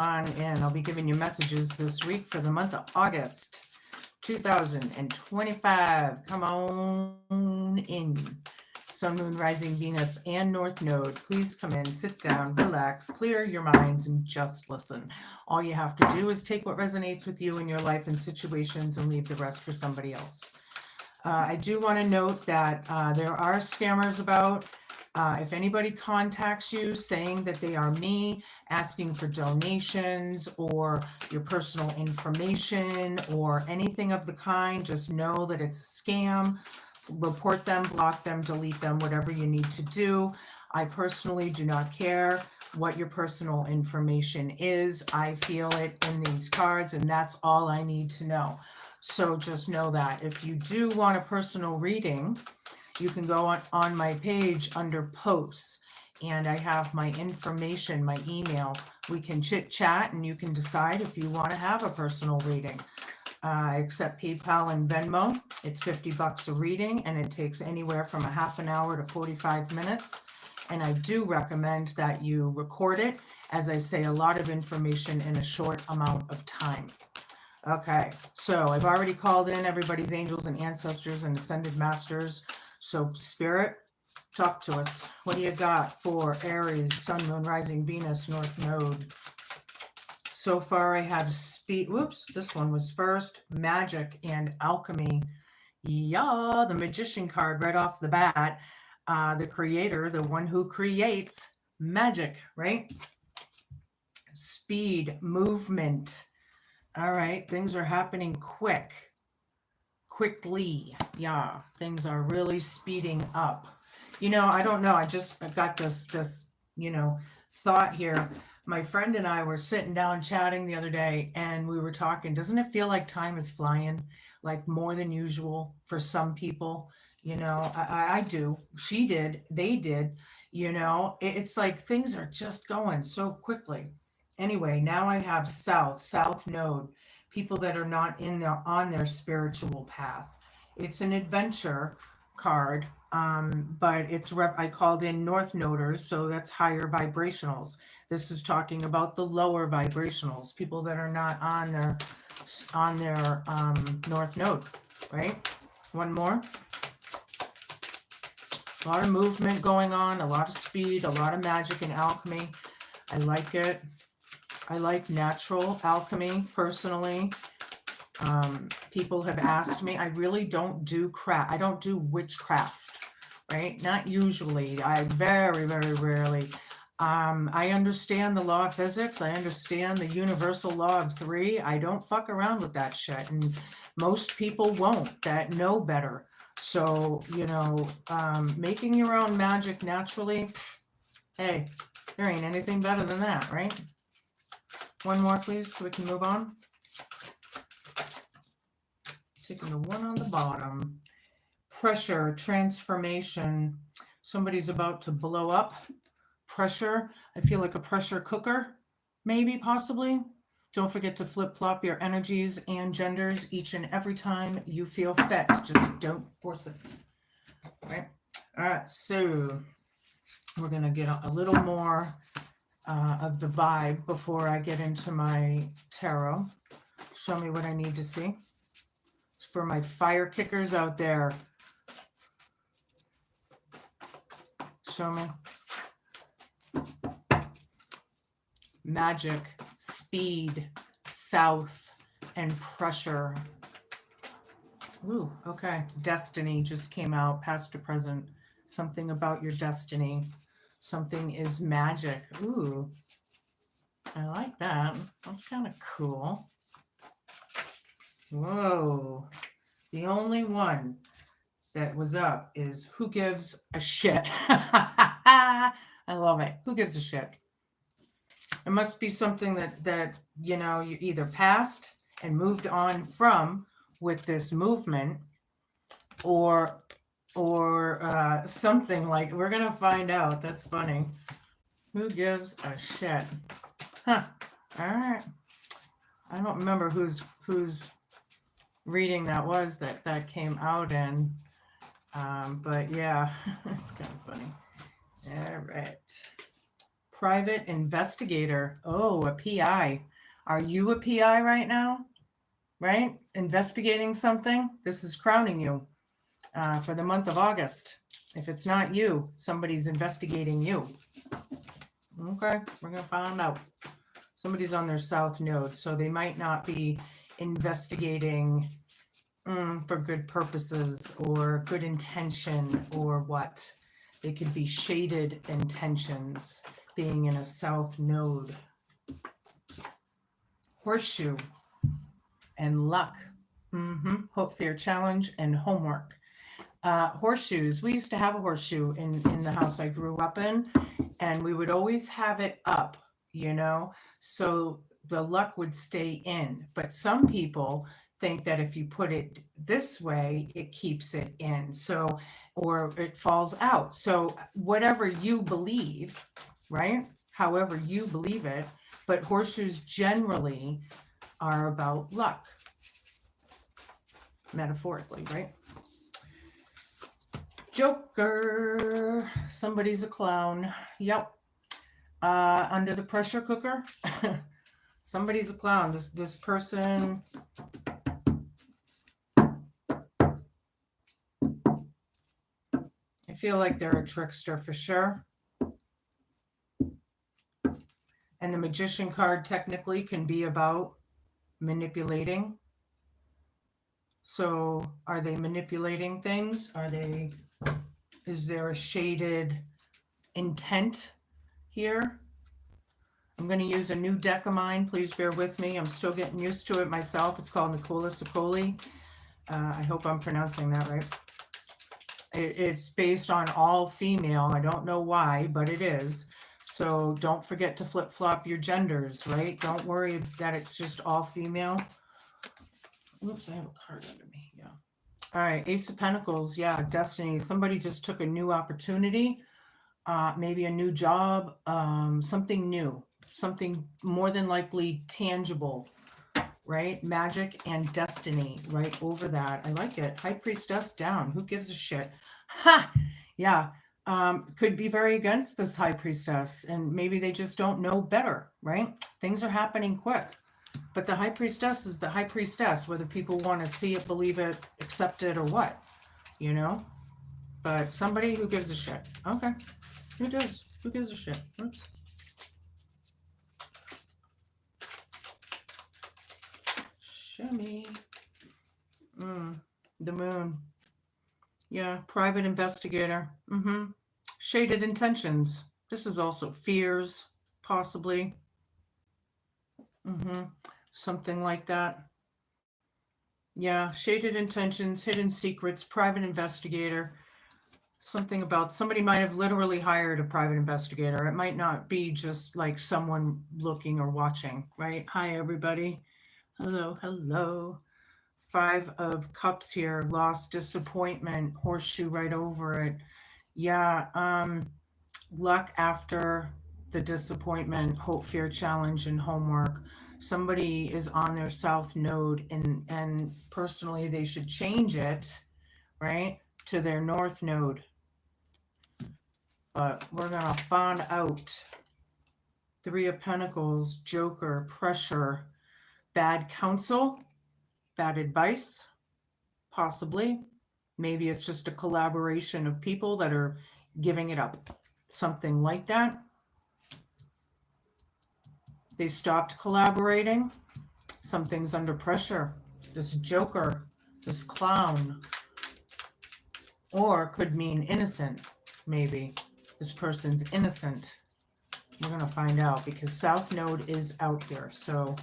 in. I'll be giving you messages this week for the month of August 2025. Come on in. Sun, Moon, Rising, Venus, and North Node. Please come in, sit down, relax, clear your minds, and just listen. All you have to do is take what resonates with you in your life and situations and leave the rest for somebody else. I do want to note that there are scammers about. If anybody contacts you saying that they are me, asking for donations or your personal information or anything of the kind, just know that it's a scam. Report them, block them, delete them, whatever you need to do. I personally do not care what your personal information is. I feel it in these cards, and that's all I need to know. So just know that. If you do want a personal reading, you can go on my page under posts, and I have my information, my email. We can chit chat and you can decide if you want to have a personal reading. I accept PayPal and Venmo. It's $50 a reading, and it takes anywhere from a half an hour to 45 minutes. And I do recommend that you record it, as I say a lot of information in a short amount of time. Okay, so I've already called in everybody's angels and ancestors and ascended masters. So Spirit, talk to us. What do you got for Aries, Sun, Moon, Rising, Venus, North Node? So far I have speed. Whoops, this one was first. Magic and alchemy. Yeah, the magician card right off the bat. The creator, the one who creates magic, right? Speed, movement. All right, things are happening quickly. Yeah, things are really speeding up. I don't know. I got this thought here. My friend and I were sitting down chatting the other day, and we were talking. Doesn't it feel like time is flying, like more than usual for some people? I do. She did. They did. It's like things are just going so quickly. Anyway, now I have South Node, people that are not on their spiritual path. It's an adventure card, but I called in North Noders, so that's higher vibrationals. This is talking about the lower vibrationals, people that are not on their North Node, right? One more. A lot of movement going on, a lot of speed, a lot of magic and alchemy. I like it. I like natural alchemy personally. People have asked me. I really don't do I don't do witchcraft, right? Not usually. I very, very rarely. I understand the law of physics. I understand the universal law of three. I don't fuck around with that shit. And most people won't that know better. So, making your own magic naturally, hey, there ain't anything better than that, right? One more, please, so we can move on. Taking the one on the bottom. Pressure, transformation. Somebody's about to blow up. Pressure. I feel like a pressure cooker, maybe, possibly. Don't forget to flip-flop your energies and genders each and every time you feel fit. Just don't force it. Right? All right, so we're going to get a little more of the vibe before I get into my tarot. Show me what I need to see. It's for my fire kickers out there. Show me. Magic, speed, south, and pressure. Ooh, okay. Destiny just came out, past to present. Something about your destiny. Something is magic. Ooh, I like that. That's kind of cool. Whoa. The only one that was up is who gives a shit. I love it. Who gives a shit? It must be something that you either passed and moved on from with this movement, or something like, we're gonna find out. That's funny. Who gives a shit? Huh. All right. I don't remember whose reading that was that came out in, but yeah, it's kind of funny. All right. private investigator. Oh, a PI. Are you a PI right now? Right? Investigating something? This is crowning you for the month of August. If it's not you, somebody's investigating you. Okay, we're going to find out. Somebody's on their south node, so they might not be investigating for good purposes or good intention or what. They could be shaded intentions being in a south node. Horseshoe and luck. Hope, fear, challenge, and homework. Horseshoes. We used to have a horseshoe in the house I grew up in, and we would always have it up, you know, so the luck would stay in. But some people think that if you put it this way, it keeps it in. So, or it falls out. So whatever you believe, right? However you believe it, but horseshoes generally are about luck, metaphorically, right? Joker. Somebody's a clown. Yep. Under the pressure cooker. Somebody's a clown. This person. I feel like they're a trickster for sure. And the magician card technically can be about manipulating. So are they manipulating things? Is there a shaded intent here? I'm going to use a new deck of mine. Please bear with me. I'm still getting used to it myself. It's called Nicola Sicoli. I hope I'm pronouncing that right. It's based on all female. I don't know why, but it is. So don't forget to flip-flop your genders, right? Don't worry that it's just all female. Oops, I have a card under me. Yeah. All right, Ace of Pentacles. Yeah, destiny. Somebody just took a new opportunity, maybe a new job, something new, something more than likely tangible, right? Magic and destiny right over that. I like it. High Priestess down. Who gives a shit? Ha! Yeah. Could be very against this High Priestess, and maybe they just don't know better, right? Things are happening quick. But the High Priestess is the High Priestess, whether people want to see it, believe it, accept it, or what, you know? But somebody who gives a shit. Okay. Who does? Who gives a shit? Oops. Shimmy. The moon. Yeah, private investigator. Shaded intentions. This is also fears, possibly. Something like that. Yeah, shaded intentions, hidden secrets, private investigator. Something about somebody might have literally hired a private investigator. It might not be just like someone looking or watching, right? Hi, everybody. Hello, hello. 5 of Cups here. Loss, disappointment, horseshoe right over it. Yeah, luck after the disappointment, hope, fear, challenge, and homework. Somebody is on their south node, and personally they should change it, right, to their north node. But we're gonna find out. 3 of Pentacles, Joker, pressure, bad counsel, bad advice, possibly. Maybe it's just a collaboration of people that are giving it up. Something like that. They stopped collaborating. Something's under pressure. This Joker, this clown. Or could mean innocent, maybe. This person's innocent. We're going to find out because South Node is out here. So,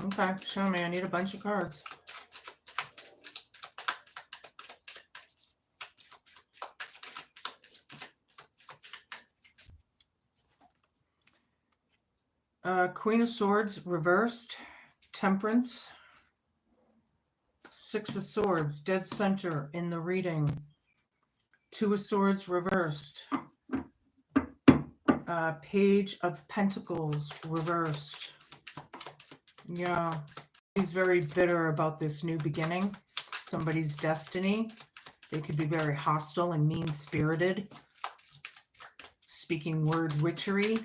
okay, show me. I need a bunch of cards. Queen of Swords reversed, Temperance, 6 of Swords, dead center in the reading, 2 of Swords reversed, Page of Pentacles reversed. Yeah, he's very bitter about this new beginning, somebody's destiny. They could be very hostile and mean-spirited. speaking word witchery,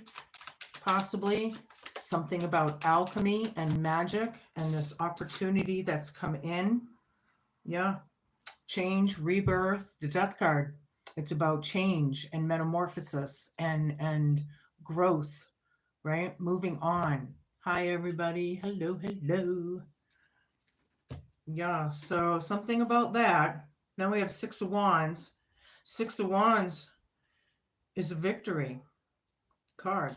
possibly. Something about alchemy and magic and this opportunity that's come in. Yeah. Change, rebirth, the death card. It's about change and metamorphosis and growth, right? Moving on. Hi everybody. Hello, hello. Yeah, so something about that. Now we have 6 of Wands. 6 of Wands is a victory card.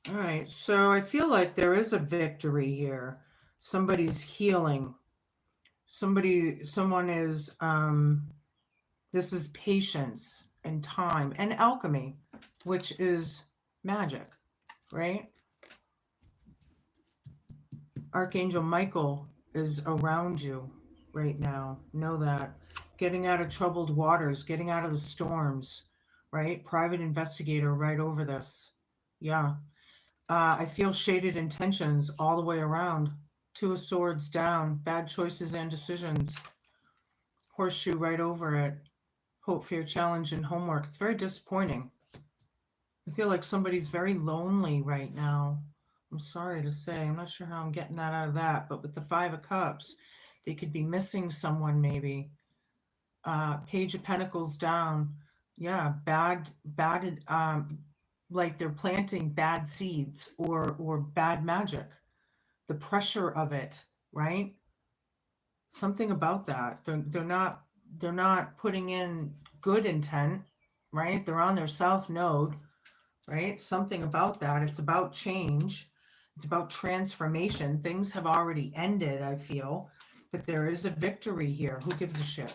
All right, so I feel like there is a victory here. Somebody's healing. Someone is, this is patience and time and alchemy, which is magic, right? Archangel Michael is around you right now. Know that. Getting out of troubled waters, getting out of the storms, right? Private investigator right over this. Yeah. I feel shaded intentions all the way around. 2 of Swords down, bad choices and decisions. Horseshoe right over it. Hope, fear, challenge, and homework. It's very disappointing. I feel like somebody's very lonely right now. I'm sorry to say. I'm not sure how I'm getting that out of that, but with the 5 of Cups, they could be missing someone maybe. Page of Pentacles down. Yeah, bad, like they're planting bad seeds or bad magic. The pressure of it, right? Something about that. They're not putting in good intent, right? They're on their south node, right? Something about that. It's about change. It's about transformation. Things have already ended, I feel, but there is a victory here. Who gives a shit?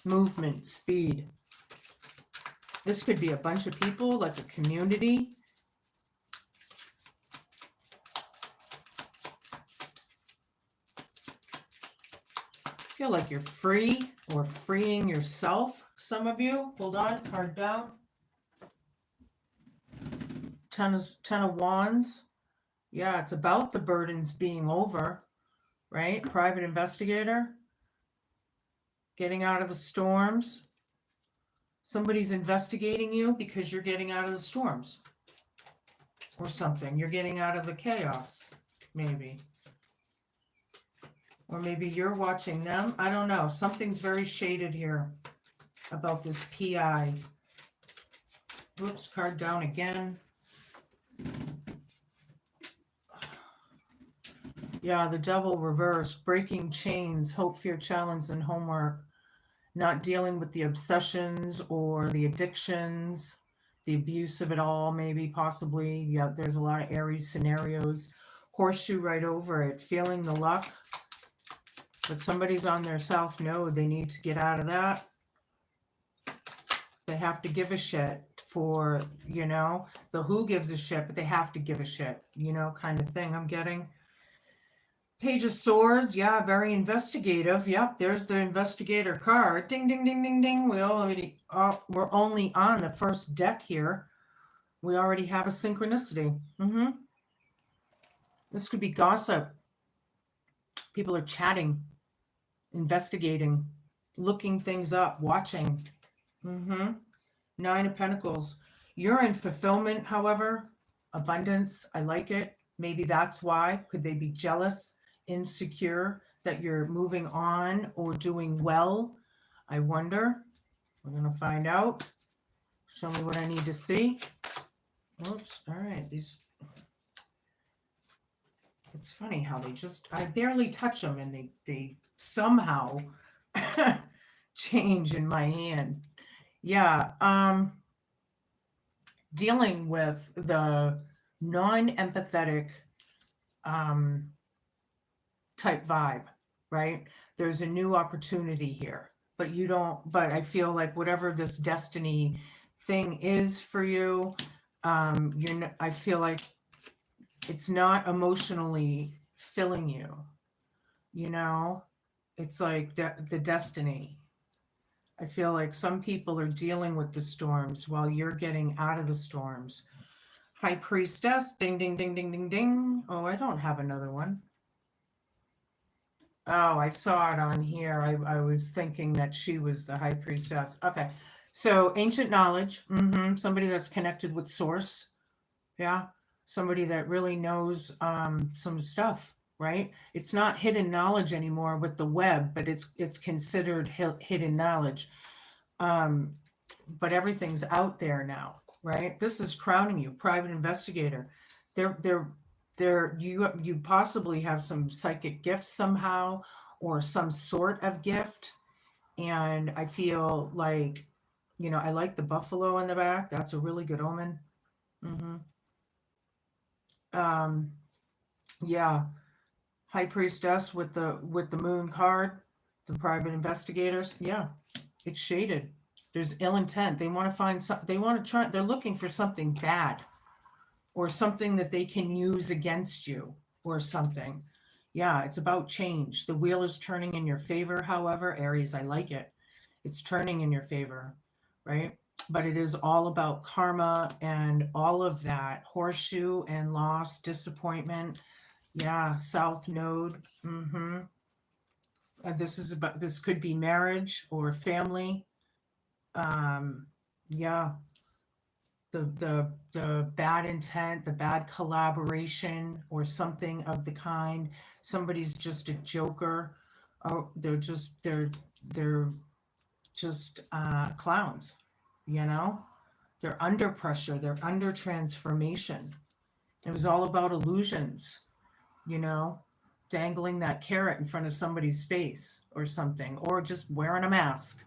Movement, speed. This could be a bunch of people, like a community. Feel like you're free or freeing yourself. Some of you. Hold on, card down. Ten of Wands. Yeah, it's about the burdens being over, right? Private investigator. Getting out of the storms. Somebody's investigating you because you're getting out of the storms. Or something. You're getting out of the chaos, maybe. Or maybe you're watching them. I don't know. Something's very shaded here about this PI. Oops, card down again. Yeah, the Devil reversed. Breaking chains, hope, fear, challenge, and homework. Not dealing with the obsessions or the addictions, the abuse of it all, maybe, possibly. Yeah, there's a lot of Aries scenarios. Horseshoe right over it. Feeling the luck. But somebody's on their south node. They need to get out of that. They have to give a shit for, the who gives a shit, but they have to give a shit, kind of thing I'm getting. Page of Swords, yeah, very investigative. Yep, there's the investigator card. Ding, ding, ding, ding, ding. We're only on the first deck here. We already have a synchronicity. This could be gossip. People are chatting, investigating, looking things up, watching. 9 of Pentacles. You're in fulfillment, however, abundance. I like it. Maybe that's why. Could they be jealous, insecure that you're moving on or doing well? I wonder. We're going to find out. Show me what I need to see. Oops. All right. It's funny how I barely touch them and they somehow change in my hand. Yeah. Dealing with the non-empathetic type vibe, right? There's a new opportunity here, but I feel like whatever this destiny thing is for you, I feel like it's not emotionally filling you, it's like the destiny. I feel like some people are dealing with the storms while you're getting out of the storms. High Priestess, ding, ding, ding, ding, ding, ding. Oh, I don't have another one. Oh, I saw it on here. I was thinking that she was the High Priestess. Okay. So ancient knowledge, somebody that's connected with source. Yeah. Somebody that really knows some stuff, right? It's not hidden knowledge anymore with the web, but it's considered hidden knowledge. Um, but everything's out there now, right? This is crowning you, private investigator. They're they're you possibly have some psychic gifts somehow or some sort of gift. And I feel like, I like the buffalo in the back. That's a really good omen. hmm Um, yeah, High Priestess with the moon card, the private investigators. Yeah, it's shaded. There's ill intent. They want to find some. They want to try. They're looking for something bad or something that they can use against you or something. Yeah, it's about change. The wheel is turning in your favor. However, Aries, I like it. It's turning in your favor, right? But it is all about karma and all of that horseshoe and loss, disappointment. Yeah, South Node. This could be marriage or family. Um, yeah, the bad intent, the bad collaboration, or something of the kind. Somebody's just a joker. Oh, they're just clowns. You know, they're under pressure. They're under transformation. It was all about illusions. You know, dangling that carrot in front of somebody's face or something, or just wearing a mask.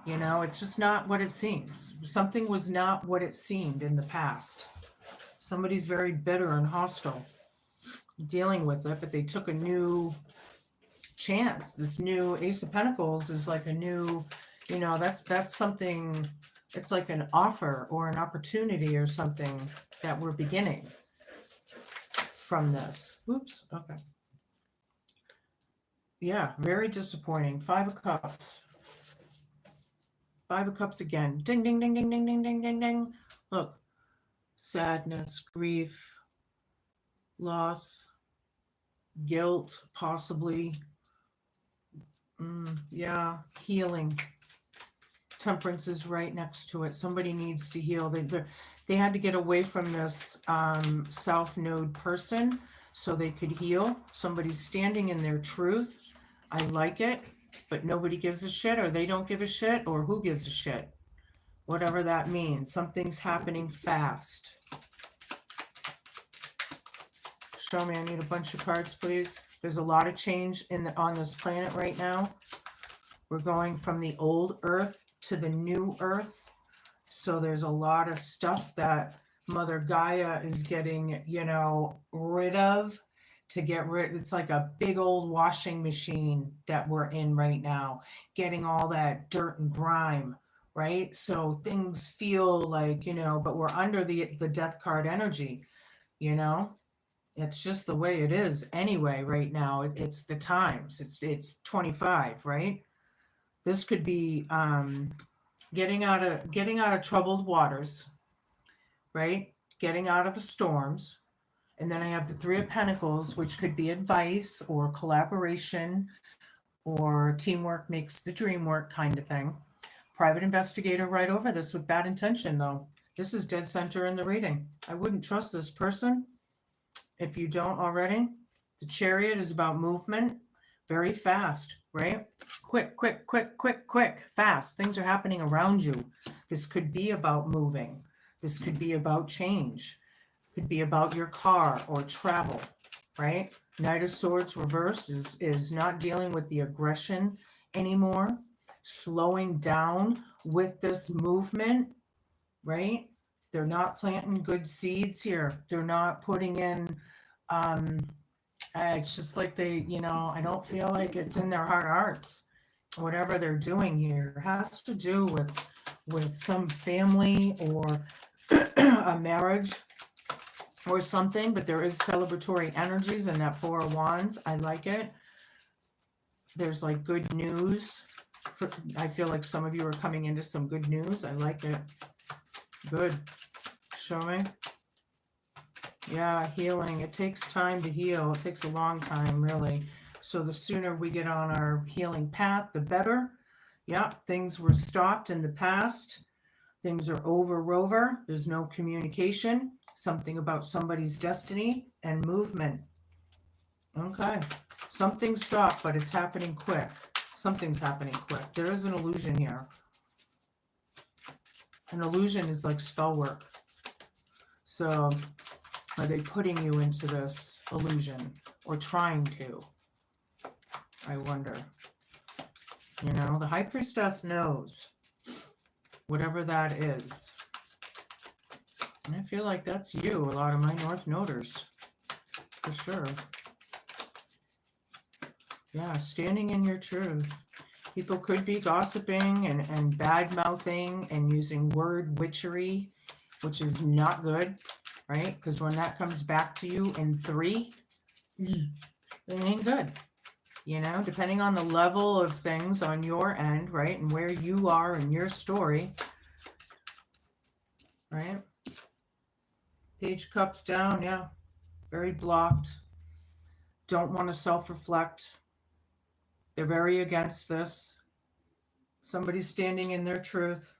It's just not what it seems. Something was not what it seemed in the past. Somebody's very bitter and hostile dealing with it, but they took a new chance. This new Ace of Pentacles is like a new, that's something, it's like an offer or an opportunity or something that we're beginning from this. Oops, okay. Yeah, very disappointing. Five of Cups. Five of Cups again. Ding, ding, ding, ding, ding, ding, ding, ding, ding. Look, sadness, grief, loss, guilt, possibly. Yeah, healing. Temperance is right next to it. Somebody needs to heal. They had to get away from this South Node person so they could heal. Somebody's standing in their truth. I like it, but nobody gives a shit, or they don't give a shit, or who gives a shit? Whatever that means. Something's happening fast. Show me, I need a bunch of cards, please. There's a lot of change on this planet right now. We're going from the old Earth to the new Earth. So there's a lot of stuff that Mother Gaia is getting, rid of to get rid. It's like a big old washing machine that we're in right now, getting all that dirt and grime, right? So things feel like, but we're under the death card energy, you know? It's just the way it is anyway right now. It's the times. It's 25, right? This could be getting out of troubled waters, right? Getting out of the storms. And then I have the Three of Pentacles, which could be advice or collaboration or teamwork makes the dream work kind of thing. Private investigator right over this with bad intention, though. This is dead center in the reading. I wouldn't trust this person if you don't already. The Chariot is about movement, very fast, right? Quick, quick, quick, quick, quick, fast. Things are happening around you. This could be about moving. This could be about change. Could be about your car or travel, right? Knight of Swords reversed is not dealing with the aggression anymore. Slowing down with this movement, right? They're not planting good seeds here. They're not putting in it's just like I don't feel like it's in their hearts. Whatever they're doing here has to do with some family or a marriage or something, but there is celebratory energies in that Four of Wands. I like it. There's like good news I feel like some of you are coming into some good news. I like it. Good. Show me. Yeah, healing. It takes time to heal. It takes a long time, really. So the sooner we get on our healing path, the better. Yeah, things were stopped in the past. Things are over. There's no communication. Something about somebody's destiny and movement. Okay. Something stopped, but it's happening quick. Something's happening quick. There is an illusion here. An illusion is like spell work. So are they putting you into this illusion or trying to? I wonder. You know, the High Priestess knows whatever that is. And I feel like that's you, a lot of my North Noders, for sure. Yeah, standing in your truth. People could be gossiping and bad-mouthing and using word witchery, which is not good, right? Because when that comes back to you in 3, it ain't good. You know, depending on the level of things on your end, right? And where you are in your story, right? Page Cups down, yeah. Very blocked. Don't want to self-reflect. They're very against this. Somebody's standing in their truth,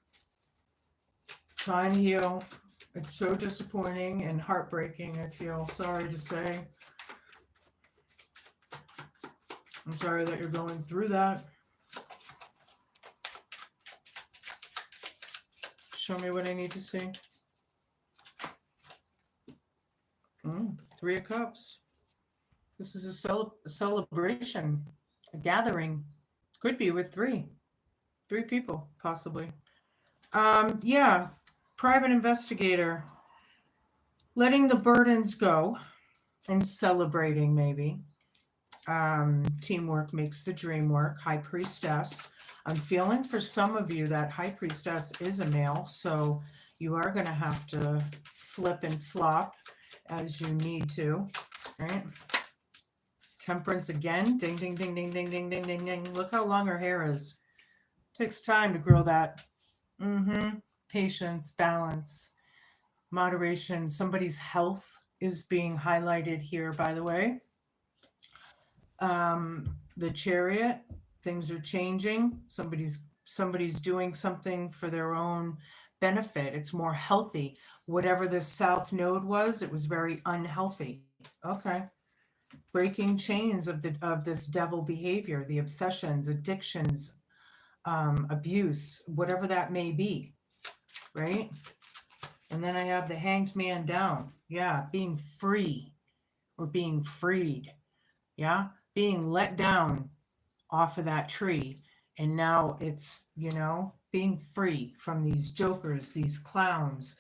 trying to heal. It's so disappointing and heartbreaking, I feel. Sorry to say. I'm sorry that you're going through that. Show me what I need to see. 3 of Cups. This is a celebration, a gathering. Could be with 3 people, possibly. Yeah, private investigator. Letting the burdens go and celebrating, maybe. Teamwork makes the dream work. High Priestess. I'm feeling for some of you that High Priestess is a male, so you are going to have to flip and flop as you need to, right? Temperance again. Ding, ding, ding, ding, ding, ding, ding, ding, ding. Look how long her hair is. Takes time to grow that. Patience, balance, moderation. Somebody's health is being highlighted here, by the way. The Chariot, things are changing. Somebody's doing something for their own benefit. It's more healthy. Whatever this South Node was, it was very unhealthy. Okay. Breaking chains of this devil behavior, the obsessions, addictions, abuse, whatever that may be, right? And then I have the Hanged Man down. Yeah, being free or being freed. Yeah, being let down off of that tree. And now it's, you know, being free from these jokers, these clowns,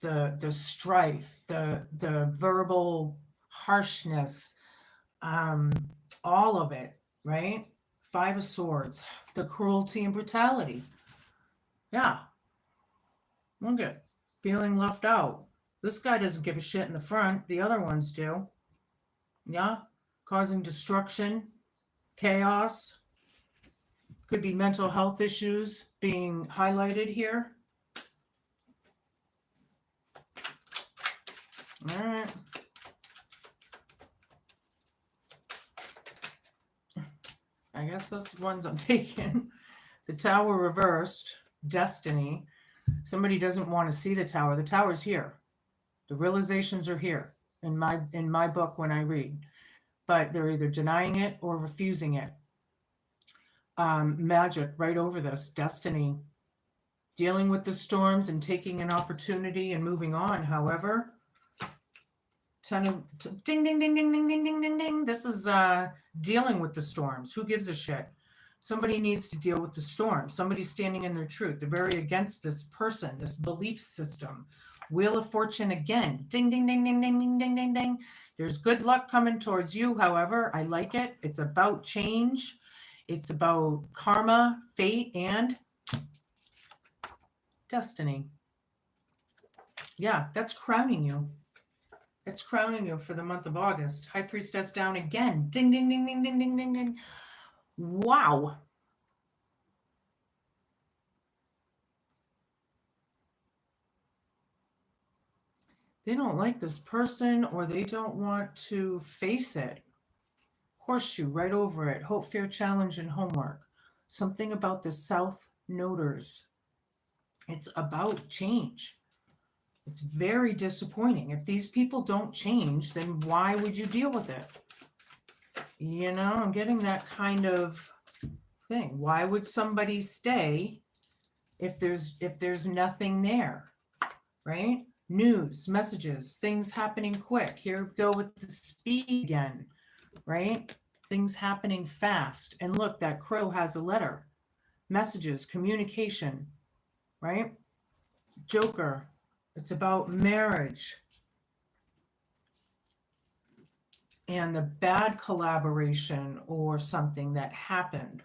the strife, the verbal harshness, all of it, right? 5 of Swords, the cruelty and brutality. Yeah. Look at feeling left out. This guy doesn't give a shit in the front. The other ones do. Yeah. Causing destruction, chaos. Could be mental health issues being highlighted here. All right. I guess that's the ones I'm taking. The Tower reversed. Destiny. Somebody doesn't want to see the Tower. The Tower's here. The realizations are here in my book when I read. But they're either denying it or refusing it. Magic right over this. Destiny. Dealing with the storms and taking an opportunity and moving on. However, ding, ding, ding, ding, ding, ding, ding, ding, ding. This is dealing with the storms. Who gives a shit? Somebody needs to deal with the storm. Somebody's standing in their truth. They're very against this person, this belief system. Wheel of Fortune again. Ding, ding, ding, ding, ding, ding, ding, ding, ding. There's good luck coming towards you. However, I like it. It's about change. It's about karma, fate, and destiny. Yeah, that's crowning you. It's crowning you for the month of August. High Priestess down again. Ding, ding, ding, ding, ding, ding, ding, ding. Wow. They don't like this person, or they don't want to face it. Horseshoe right over it. Hope, fear, challenge, and homework. Something about the South Noders. It's about change. It's very disappointing. If these people don't change, then why would you deal with it? You know, I'm getting that kind of thing. Why would somebody stay if there's nothing there, right? News, messages, things happening quick. Here we go with the speed again, right? Things happening fast. And look, that crow has a letter. Messages, communication, right? Joker. It's about marriage and the bad collaboration or something that happened.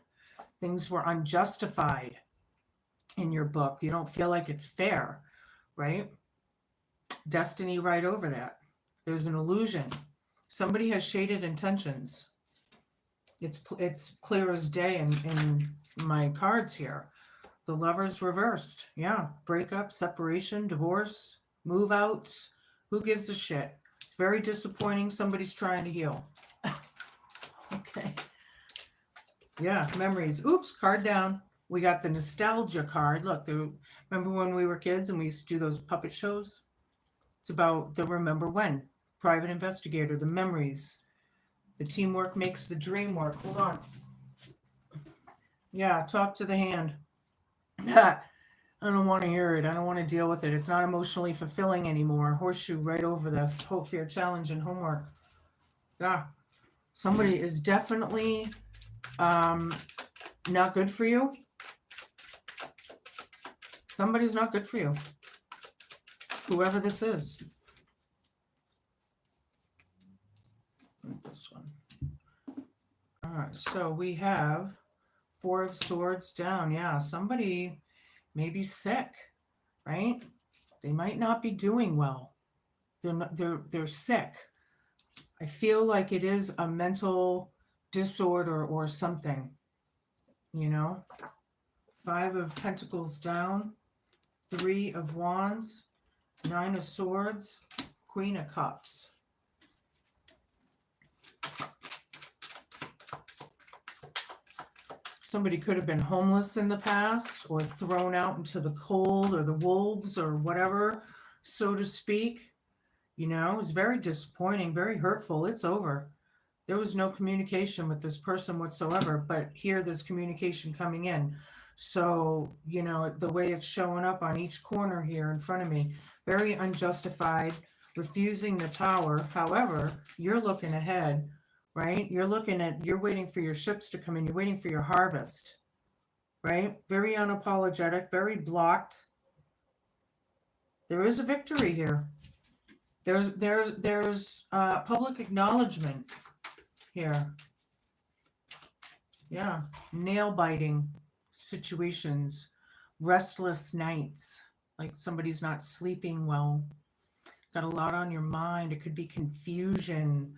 Things were unjustified in your book. You don't feel like it's fair, right? Destiny right over that. There's an illusion. Somebody has shaded intentions. It's clear as day in my cards here. The Lovers reversed. Yeah. Breakup, separation, divorce, move outs. Who gives a shit? It's very disappointing. Somebody's trying to heal. Okay. Yeah. Memories. Oops. Card down. We got the nostalgia card. Look, remember when we were kids and we used to do those puppet shows? It's about the remember when. Private investigator, the memories. The teamwork makes the dream work. Hold on. Yeah, talk to the hand. I don't want to hear it. I don't want to deal with it. It's not emotionally fulfilling anymore. Horseshoe right over this. Hope, fear, challenge, and homework. Yeah. Somebody is definitely not good for you. Somebody's not good for you. Whoever this is. This one. All right. So we have Four of Swords down. Yeah. Somebody may be sick, right? They might not be doing well. They're sick. I feel like it is a mental disorder or something, you know? Five of Pentacles down, Three of Wands, Nine of Swords, Queen of Cups. Somebody could have been homeless in the past or thrown out into the cold or the wolves or whatever, so to speak. You know, it was very disappointing, very hurtful. It's over. There was no communication with this person whatsoever, but here there's communication coming in. So, you know, the way it's showing up on each corner here in front of me, very unjustified, refusing the Tower. However, you're looking ahead, right? You're waiting for your ships to come in. You're waiting for your harvest, right? Very unapologetic, very blocked. There is a victory here. There's public acknowledgement here. Yeah, nail biting situations, restless nights, like somebody's not sleeping well. Got a lot on your mind. It could be confusion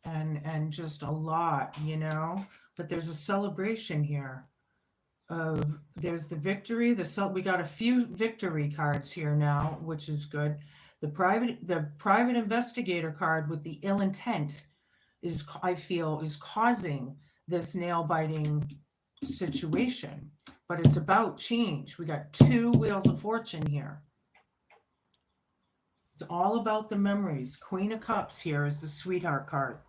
and just a lot, you know. But there's a celebration here. There's the victory. We got a few victory cards here now, which is good. The private investigator card with the ill intent I feel is causing this nail biting situation, but it's about change. We got two Wheels of Fortune here. It's all about the memories. Queen of Cups here is the sweetheart card.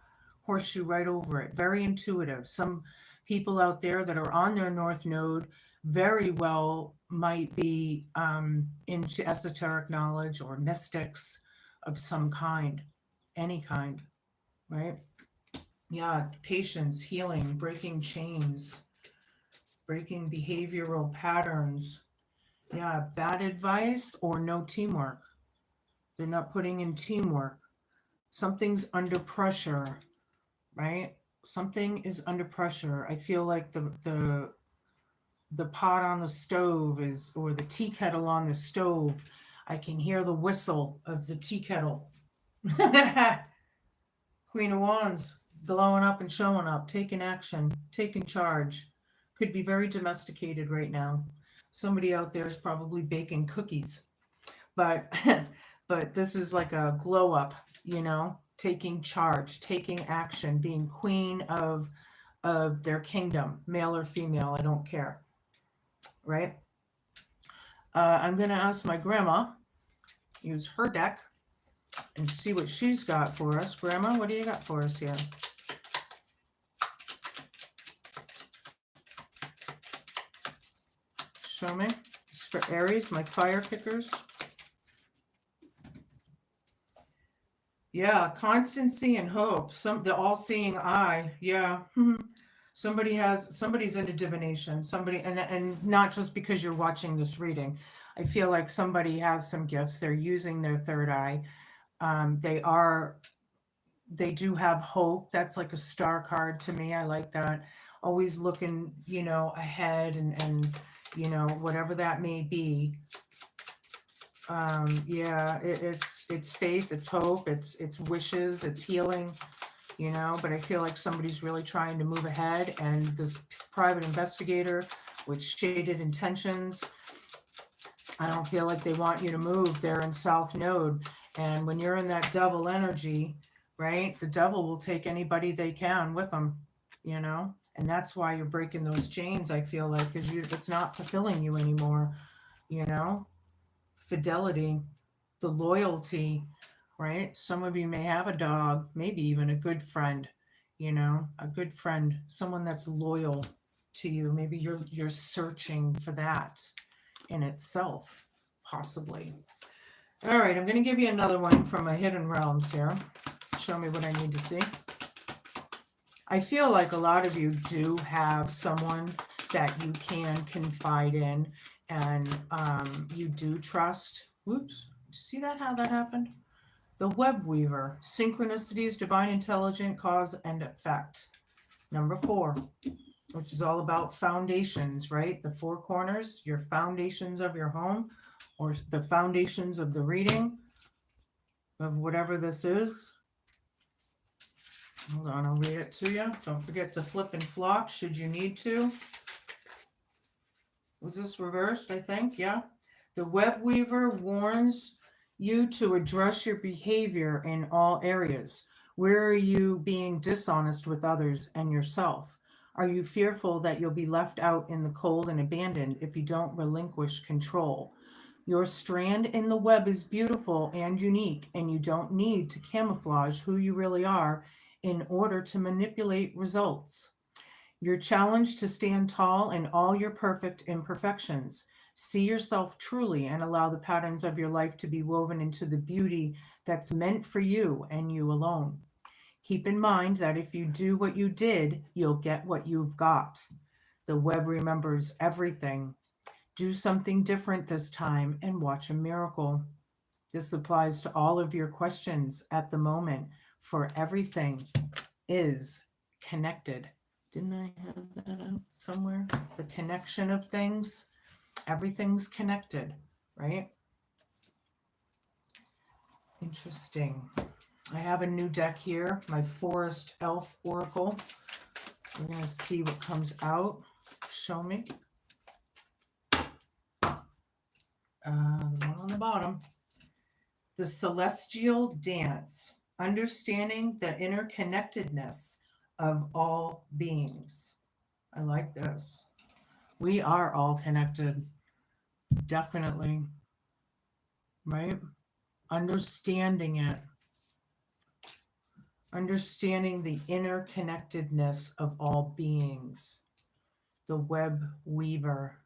Horseshoe right over it. Very intuitive. Some people out there that are on their North Node very well might be into esoteric knowledge or mystics of some kind, any kind, right? Yeah, patience, healing, breaking chains, breaking behavioral patterns. Yeah, bad advice or no teamwork. They're not putting in teamwork. Something's under pressure, right? Something is under pressure. I feel like the pot on the stove is, or the tea kettle on the stove. I can hear the whistle of the tea kettle. Queen of Wands, glowing up and showing up, taking action, taking charge. Could be very domesticated right now. Somebody out there is probably baking cookies. But but this is like a glow up, taking charge, taking action, being queen of their kingdom, male or female, I don't care, right? I'm going to ask my grandma, use her deck, and see what she's got for us. Grandma, what do you got for us here? Show me. It's for Aries, my fire kickers. Yeah, constancy and hope. The all-seeing eye. Yeah. Somebody's into divination. Somebody, and not just because you're watching this reading. I feel like somebody has some gifts. They're using their third eye. They do have hope. That's like a star card to me. I like that. Always looking, ahead and whatever that may be. Yeah, it's faith, it's hope, it's wishes, it's healing, but I feel like somebody's really trying to move ahead, and this private investigator with shaded intentions, I don't feel like they want you to move. They're in South Node, and when you're in that devil energy, right, the devil will take anybody they can with them, and that's why you're breaking those chains, I feel like, because it's not fulfilling you anymore, you know fidelity, the loyalty, right? Some of you may have a dog, maybe even a good friend, a good friend, someone that's loyal to you. Maybe you're searching for that in itself, possibly. All right, I'm going to give you another one from a Hidden Realms here. Show me what I need to see. I feel like a lot of you do have someone that you can confide in and you do trust. Whoops. See how that happened? The web weaver, synchronicities, divine intelligent cause and effect. Number 4, which is all about foundations, right? The 4 corners, your foundations of your home, or the foundations of the reading of whatever this is. Hold on, I'll read it to you. Don't forget to flip and flop should you need to. Was this reversed, I think? Yeah. The web weaver warns you to address your behavior in all areas. Where are you being dishonest with others and yourself? Are you fearful that you'll be left out in the cold and abandoned if you don't relinquish control? Your strand in the web is beautiful and unique, and you don't need to camouflage who you really are in order to manipulate results. You're challenged to stand tall in all your perfect imperfections. See yourself truly and allow the patterns of your life to be woven into the beauty that's meant for you and you alone. Keep in mind that if you do what you did, you'll get what you've got. The web remembers everything. Do something different this time and watch a miracle. This applies to all of your questions at the moment, for everything is connected. Didn't I have that out somewhere? The connection of things. Everything's connected, right? Interesting. I have a new deck here, my Forest Elf Oracle. We're going to see what comes out. Show me. The one on the bottom. The Celestial Dance. Understanding the interconnectedness of all beings. I like this. We are all connected. Definitely. Right? Understanding it. Understanding the interconnectedness of all beings. The web weaver.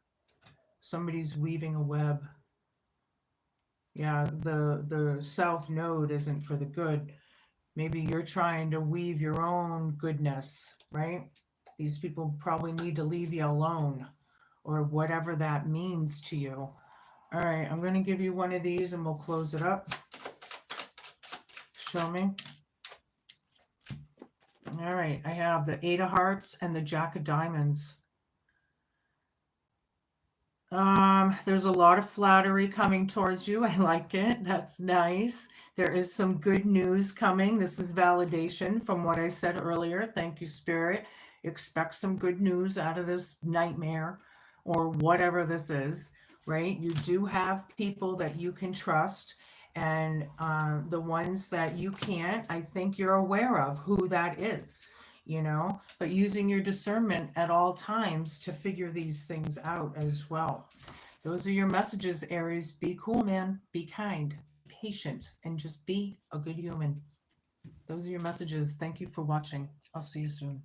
Somebody's weaving a web. Yeah, the South Node isn't for the good. Maybe you're trying to weave your own goodness, right? These people probably need to leave you alone, or whatever that means to you. All right, I'm going to give you one of these and we'll close it up. Show me. All right, I have the 8 of Hearts and the Jack of Diamonds. There's a lot of flattery coming towards you. I like it. That's nice. There is some good news coming. This is validation from what I said earlier. Thank you, Spirit. Expect some good news out of this nightmare or whatever this is, right? You do have people that you can trust, And the ones that you can't, I think you're aware of who that is, but using your discernment at all times to figure these things out as well. Those are your messages, Aries. Be cool, man. Be kind, be patient, and just be a good human. Those are your messages. Thank you for watching. I'll see you soon.